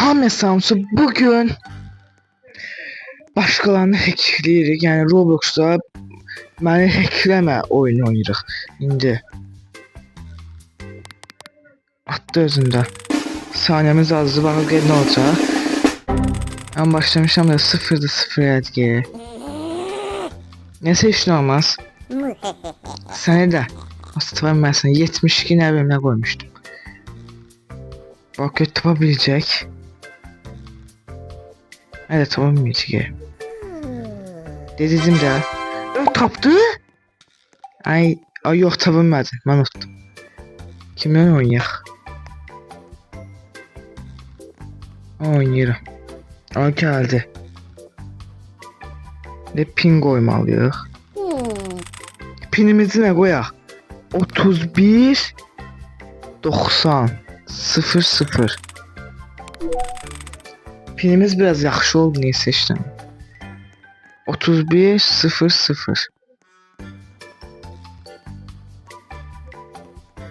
Hamısı bugün başkalarını hackləyirik. Yəni Robloxda məni hackləmə oyunu oynayırıq. İndi atdı özündə. Saniyəmiz azdır, bax qeyd nə olacaq. Mən başlamışam da 0-0 ədgi. Nəsə işin olmaz. Səni də astıvan mən sənə 72 nə bilim nə qoymuşdum. Bak tapa biləcək. Hələ tapa bilməyəcək. Dedim də. Tapdı? Ay yox tapa bilmədi. Mən unutdum. Kimlə oynayaq? Oynayıram. Ay gəldi. Ne pin qoymalıyıq? Pinimizi nə qoyaq? 31 90 00. Pinimiz biraz yaxşı oldu, niyə seçdim? 31 00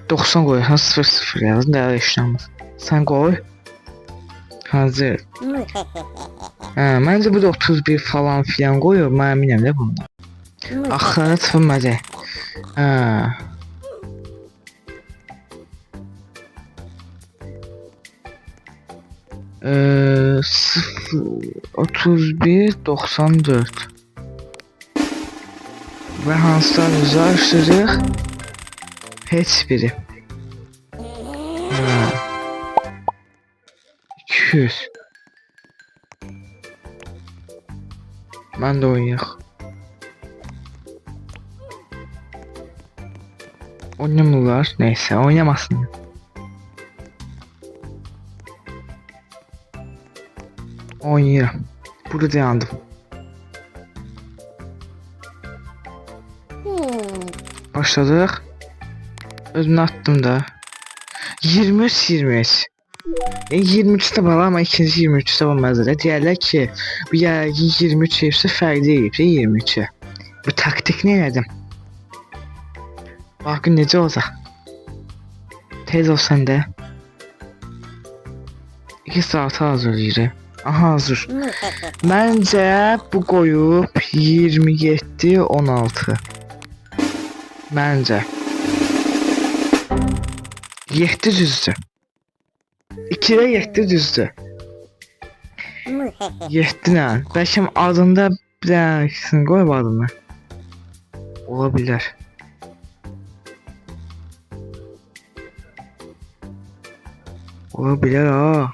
90 qoy, 00 yazın da işləmir. Sən qoy. Hazır. Məncə bu da 31 falan filan qoyur, mən əminəm də bunda. Axırına çıxılmadı. 31 94 və hansılar uzlaşdırıq? Heç biri. 200. Mən də oynayaq. Oynamırlar, neyse oynamasın. Oynayıram. Burada dayandım. Başladıq. Özümü attım da. 23. 23'te var ama ikinci 23'te var məzələ. Deyərlər ki, bu yəqin 23 hepsi fərqli eləyib 23'e. Bu taktik nə elədim? Bakın necə olacaq? Tez ol sən də. 2 saat hazırlayırıq. Aha hazır. Məncə bu qoyub 27 16. Məncə 7 düzdür. 2'də 7 düzdür. 7 nə? Bəlkə adında bir dənə ikisini qoyub adını. Ola bilər. Ola bilər ha.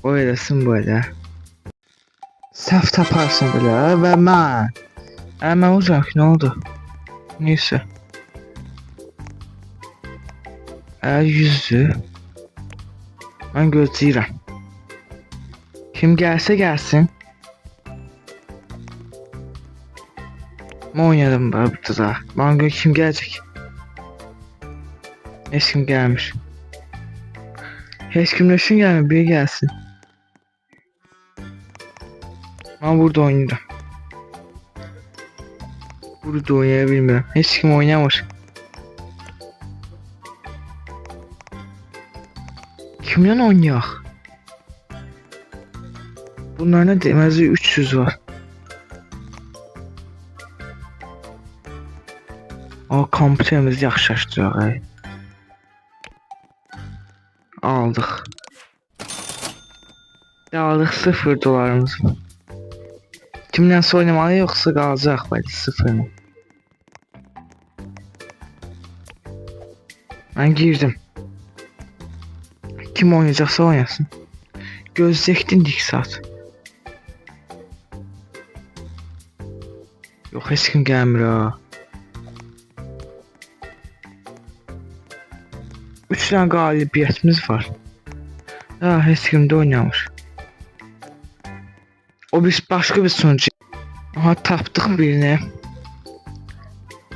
O eləsin böyle. Səhv taparsın belə və mən. Mən olacaq ki, nə oldu? Neyse. 100'dür. Mən gözləyirəm. Kim gəlsə gəlsin. Mən oynadım burada da. Bana görə kim gələcək? Heç kim gəlmir. Heç kim üçün gəlmir, biri gəlsin. Mən burada oynayıram. Burada oynaya bilmirəm. Heç kim oynamır. Kimlə oynayaq? Bunlar nə deməzi 300 var. Kompüterimizi yaxşılaşdıraq. Aldıq. Aldıq 0 dolarımız. Kimlənsə oynamalı yoxsa qalacaq belki 0 mı? Mən girdim. Kim oynayacaqsa oynasın. Gözləkdin 2 saat. Yox, heç kim gəlmir ha. 3 tane qalibiyyətimiz var. Heç kim də oynamır. O biz başka bir sunucu. Aha tapdıq birini.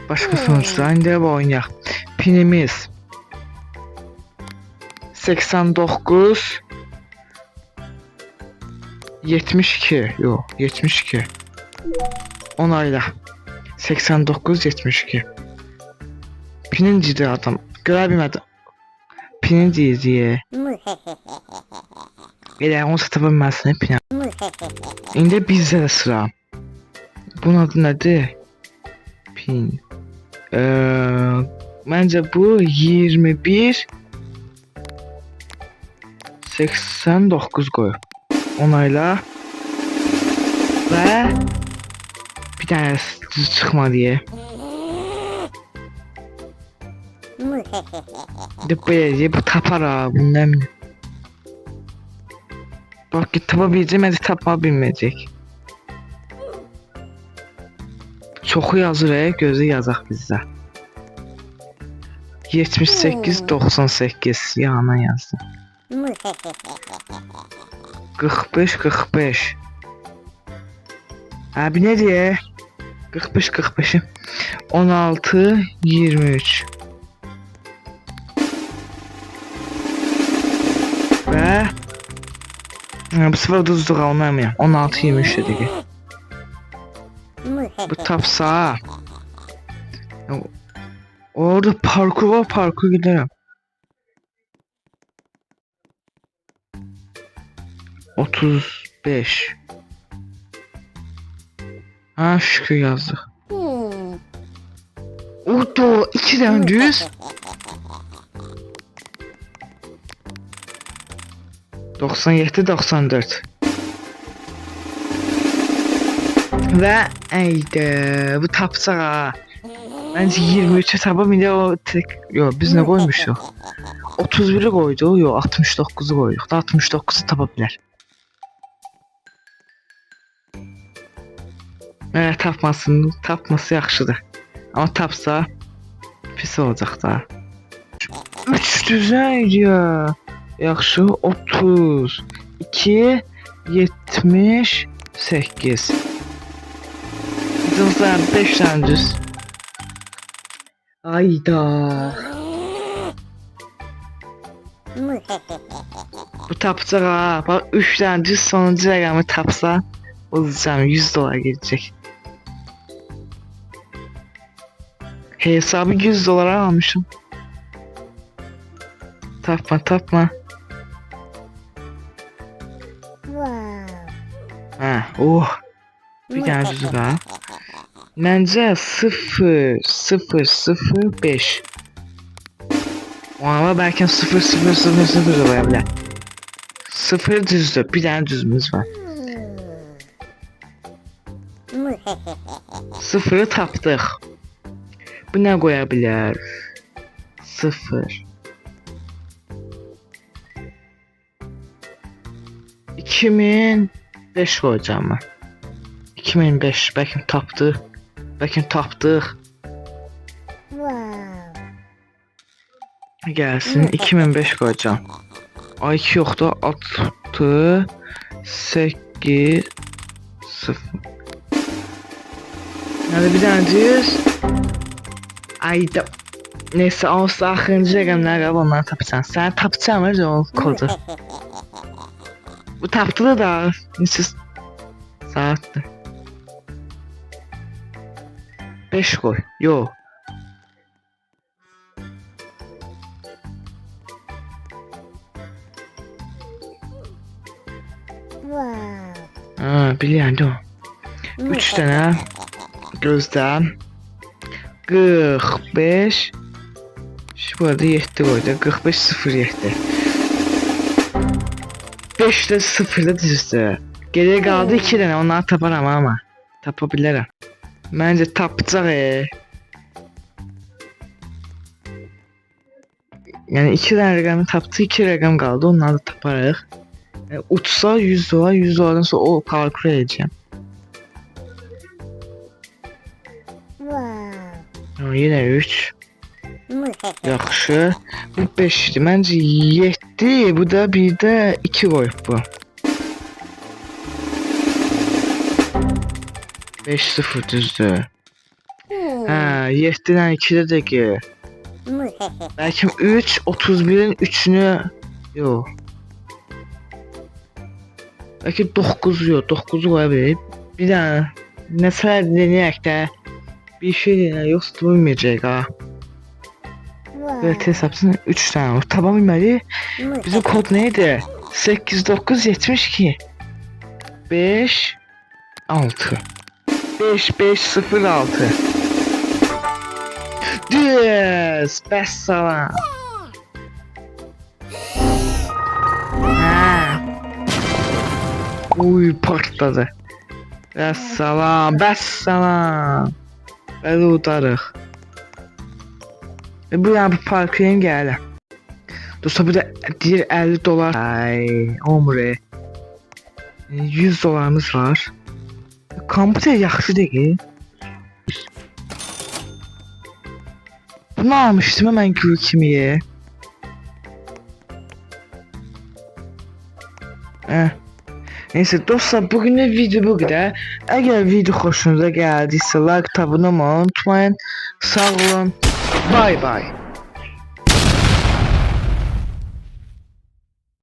Başka sunucuda. İndi oynayaq. Pinimiz 89 72. Yox, 72. Onayla. 89 72. Pinincidir adam. Görə bilmədim. Pini diye. Elə onu tapa bilməzsən pin. İndi bizdə də sıra. Bunun adı nədir? Pin. Məncə bu 21 89 qoy. Onayla. Və bir dənə çıxma deyə. Böyle bu tapar ha bundan. Bak ki tapabileceğim hadi tapa bilmeyecek. Çoxu yazır gözü yazaq bizdə. 78 98 yana yazdım. 45 45. Abi ne diye? 45 45'i. 16 23. Ve bu sefer düzdür anlamayayım. 16 23 dedik. Bu tapsa. Orada parkur var, parkur giderim. 35. Ha şükür yazdık. Oto 2'den düz. 97 94. Ve eydi bu tapsa ha. Bence 23'e taba bile o tek yok biz ne koymuşuz? 31'i koydu yok 69'u koyduk da 69'u tapabilir. Evet tapması yaxşıdır. Ama tapsa pis olacaq da. 3 düzeydi ya. Yaxşı 30 2 78. Bizimizden 5 tane düz. Ayda. Bu tapacaq ha. Bak 3 tane düz sonuncu rəqəmi tapsa olacağım $100 gelecek. Hesabı $100 almışım. Tapma. Ha, oh. Bir tane düzü var. Bence 0-0-0-5. Ama belki 0-0-0-0 olabilir. 0 düzdür. Bir tane düzümüz var. 0'ı tapdıq. Bu ne koyabilir? 0. 2005 koyacağım ben. 2005 belki tapdıq. Gelsin 2005 koyacağım. A2 yoktu 6 8 0. Hadi bir tane düz. Ayda. Neyse olsa axırıncı rəqəmlər var onları tapacağım. Sen tapacağım öyle o kodu. Bu tapdı da neçə saatdir. 5 koy. Yo. Ha, biliyordu. 3 tane gözden 45 şu arada 7 koydu. 45 07. 5 de 0 da düzdü. Geriye kaldı 2 tane onları taparam ama. Tapabilirim. Bence tapacaq Yani 2 tane rəqəmi tapdı, 2 rəqəm qaldı, onları da taparıq. Yani uçsa $100, $100'dan sonra o parkur edeceğim. Yine 3. Yaxşı. Bu 5'di. Bence 7. Bu da bir de 2 koyub bu. 5-0 düzdür. Ha, 7'den 2'de de ki. Belki 3, 31'in 3'ünü yok. Belki 9 yok. 9'u koyabilir. Bir tane mesela deneyek de bir şey deneyek yoksa tutulmayacak ha. Böyle hesapsın 3 tane var. Tababilmeli. Bizim kod neydi? 8972 5 6 5506 Düz bəssalam. Ha. Uy partladı. Bəssalam, bəssalam. Belə udarıq. Bu yana bir parkayım gələ. Dostlar bu da deyir $50. Ay, omre. $100 var. Kompüter yaxşı deyil. Bunu almışdım hemen gül kimiye. Neyse dostlar bugünlük video bu kadar. Eğer video hoşunuza geldiyse like, abone olmayı unutmayın. Sağ olun. Bye bye.